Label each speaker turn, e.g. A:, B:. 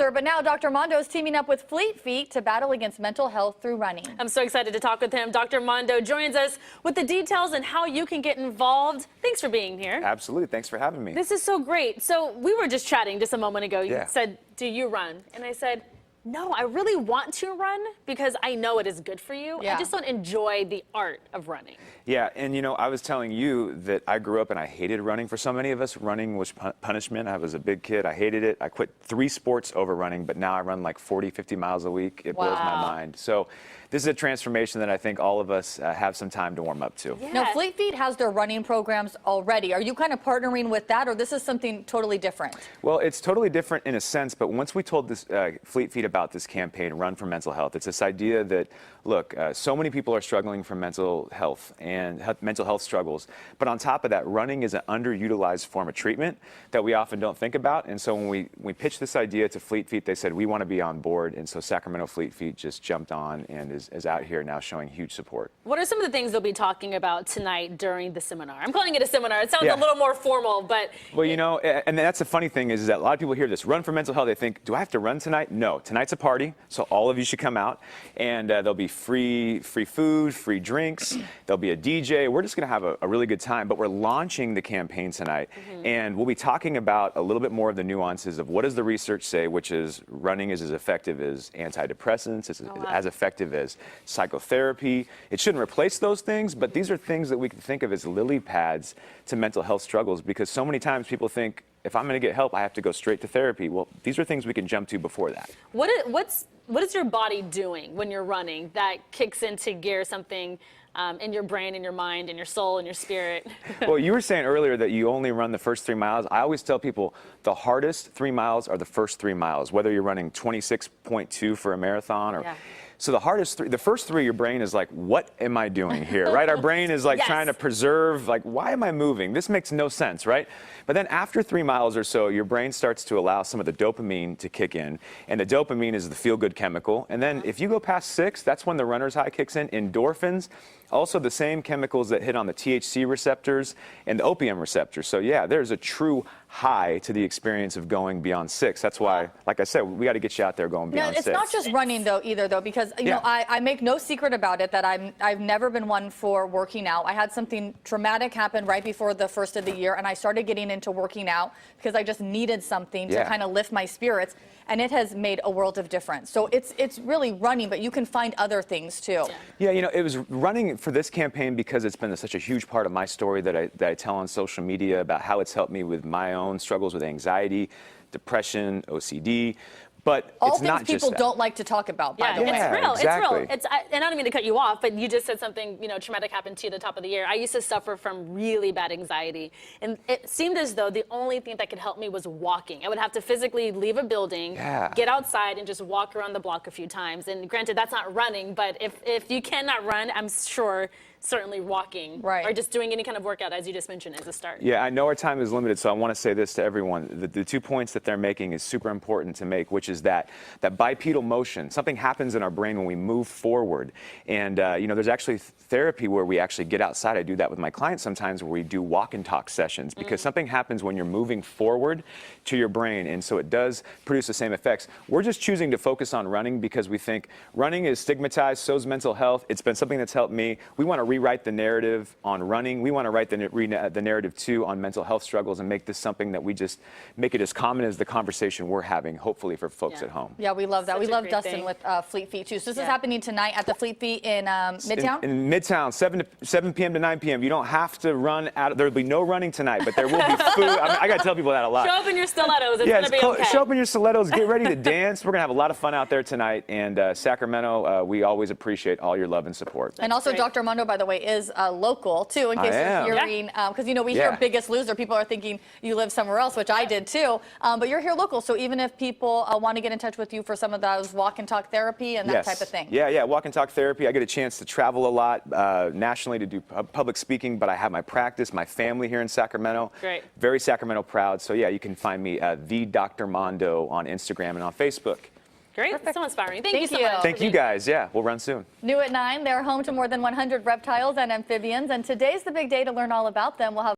A: cancer, but now Dr. Mondo is teaming up with Fleet Feet to battle against mental health through running.
B: I'm so excited to talk with him. Dr. Mondo joins us with the details and how you can get involved. Thanks for being here.
C: Absolutely. Thanks for having me.
B: This is so great. So we were just chatting just a moment ago. You
C: Yeah.
B: said, do you run? And I said, no, I really want to run because I know it is good for you.
A: Yeah.
B: I just don't enjoy the art of running.
C: Yeah, and you know, I was telling you that I grew up and I hated running. For so many of us, running was punishment. I was a big kid. I hated it. I quit 3 sports over running, but now I run like 40, 50 miles a week. It blows my mind. So this is a transformation that I think all of us have some time to warm up to.
B: Yeah.
A: Now, Fleet Feet has their running programs already. Are you kind of partnering with that, or this is something totally different?
C: Well, it's totally different in a sense, but once we told this Fleet Feet about this campaign, Run for Mental Health, it's this idea that, look, so many people are struggling from mental health and mental health struggles, but on top of that, running is an underutilized form of treatment that we often don't think about. And so when we pitched this idea to Fleet Feet, they said, we want to be on board. And so Sacramento Fleet Feet just jumped on and is out here now showing huge support.
B: What are some of the things they'll be talking about tonight during the seminar? I'm calling it a seminar. It sounds a little more formal, but...
C: Well, you know, and that's the funny thing is that a lot of people hear this, Run for Mental Health, they think, do I have to run tonight? No, tonight's a party, so all of you should come out, and there'll be free food, free drinks, there'll be a DJ. We're just going to have a really good time, but we're launching the campaign tonight, and we'll be talking about a little bit more of the nuances of what does the research say, which is running is as effective as antidepressants, it's as effective as psychotherapy. It shouldn't replace those things, but these are things that we can think of as lily pads to mental health struggles, because so many times people think, if I'm going to get help, I have to go straight to therapy. Well, these are things we can jump to before that.
B: What is your body doing when you're running that kicks into gear something in your brain, in your mind, in your soul, in your spirit?
C: Well, you were saying earlier that you only run the first 3 miles. I always tell people the hardest 3 miles are the first 3 miles, whether you're running 26.2 for a marathon or...
B: Yeah.
C: So the first 3, your brain is like, what am I doing here, right? Our brain is like trying to preserve, like, why am I moving? This makes no sense, right? But then after 3 miles or so, your brain starts to allow some of the dopamine to kick in. And the dopamine is the feel-good chemical. And then if you go past 6, that's when the runner's high kicks in. Endorphins, also the same chemicals that hit on the THC receptors and the opium receptors. So yeah, there's a true high to the experience of going beyond 6. That's why, like I said, we got to get you out there going beyond 6.
A: It's not just running either, because you know I make no secret about it that I've never been one for working out. I had something traumatic happen right before the first of the year, and I started getting into working out because I just needed something to kind of lift my spirits, and it has made a world of difference. So it's really running, but you can find other things too.
C: Yeah, you know, it was running for this campaign because it's been such a huge part of my story that I tell on social media about how it's helped me with my own struggles with anxiety, depression, OCD. But
A: all
C: it's not
A: things
C: just
A: people
C: that.
A: don't like to talk about, by the way.
B: It's real.
C: Exactly.
B: It's real. And I don't mean to cut you off, but you just said something, you know, traumatic happened to you at the top of the year. I used to suffer from really bad anxiety. And it seemed as though the only thing that could help me was walking. I would have to physically leave a building, get outside, and just walk around the block a few times. And granted, that's not running, but if you cannot run, I'm sure certainly walking or just doing any kind of workout, as you just mentioned, is a start.
C: Yeah, I know our time is limited, so I want to say this to everyone. The 2 points that they're making is super important to make, which is that bipedal motion. Something happens in our brain when we move forward. And, you know, there's actually therapy where we actually get outside. I do that with my clients sometimes, where we do walk and talk sessions, because something happens when you're moving forward to your brain, and so it does produce the same effects. We're just choosing to focus on running because we think running is stigmatized, so is mental health. It's been something that's helped me. We want to rewrite the narrative on running. We want to write the narrative too on mental health struggles and make this something that we just make it as common as the conversation we're having, hopefully for folks at home.
A: Yeah, we love that.
B: Such
A: we
B: a
A: love
B: great
A: Dustin
B: thing.
A: with Fleet Feet too. So this is happening tonight at the Fleet Feet in Midtown?
C: In Midtown, 7 p.m. to 9 p.m. You don't have to run out. There'll be no running tonight, but there will be food. I got to tell people that a lot.
B: Show up in your stilettos. It's going to be okay.
C: Show up in your stilettos. Get ready to dance. We're going to have a lot of fun out there tonight. And Sacramento, we always appreciate all your love and support.
A: And also, Dr. Mondo, by the way, is local too, in case you're hearing, because you know we hear Biggest Loser, people are thinking you live somewhere else, which I did too. But you're here local, so even if people want to get in touch with you for some of those walk and talk therapy and that type of thing.
C: Yeah, walk and talk therapy. I get a chance to travel a lot nationally to do public speaking, but I have my practice, my family here in Sacramento.
B: Great.
C: Very Sacramento proud. So yeah, you can find me the Dr. Mondo on Instagram and on Facebook.
B: Great.
A: Perfect.
B: So inspiring. Thank you so much.
C: Thank you guys. Yeah, we'll run soon.
A: New at 9, they're home to more than 100 reptiles and amphibians, and today's the big day to learn all about them. We'll have